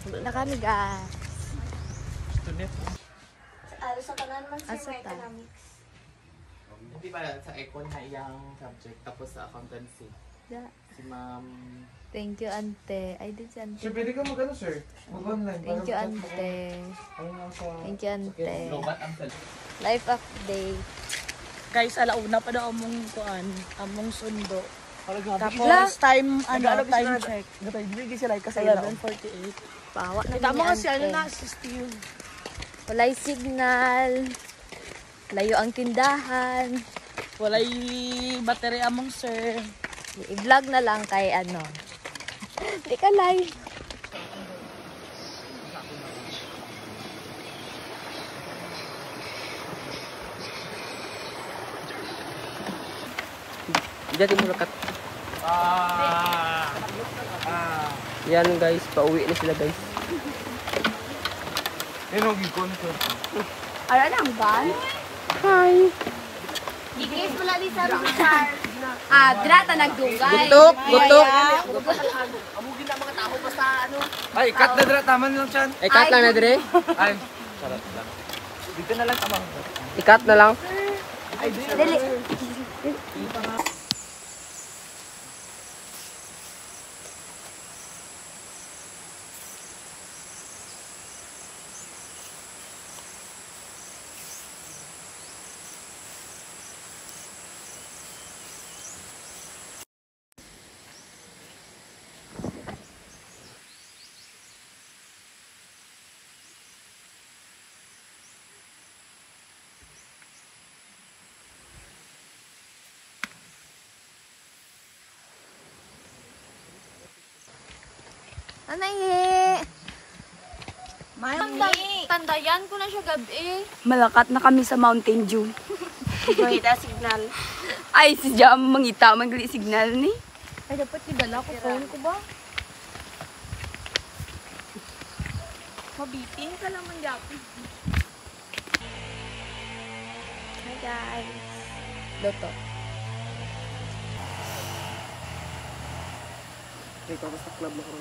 Wala na kami, guys. Sa kanan man sa Asa ta? economics. Hindi pala sa econ na iyang subject tapos sa accountancy. Da. Si ma'am. Thank you, ante. Ay, di si ante. Sir, pwede ka mag-ano, sir? Mag-online. Thank you, ante. Thank you, ante. Lobat ang sal. Life update. Guys, alauna pa daw among kuan, among sundo. Bla. Tapos time check. Gatay dili sila kasi 11:48. Pawa na Kita mo ni kasi ano ante. na assist you. Walay signal. Layo ang tindahan. Walay battery among sir. I-vlog na lang kay ano. Di ka live. Dati mo lakat. Yan guys, pauwi na sila guys. Ano gikon, sir? Ara nang ban? Hi! Igis mo lang ni sa Richard. Dra ta nagdugay. Gutok! Gutok! Amugin na mga tao basta ano. Ay, cut na dra. Taman lang siyan. Eh, cut lang na dire. Ay. Sarap lang. Dito na lang tamang. I-cut na lang. Dili. Anay! Tandayan ko na siya gabi. Malakat na kami sa Mountain Dew. Wait, signal. Ay, si Jam mangita, magali signal ni. Ay, dapat idala ko phone ko ba? Mabitin ka lang man yapon. Hi guys. Loto. Ikaw basta club mo ko.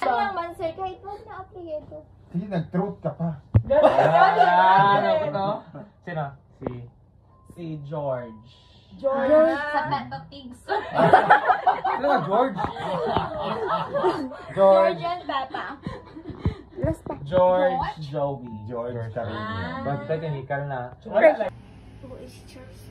Ano lang man sir, kahit wag na apelyido. Sige, nag-throat ka pa. Ano? Sino? Si George. Sa Peppa Pigs. Ano nga, George? George and Peppa. George Joey. George Carino. Bagtag yung hikal na. Who is Charles?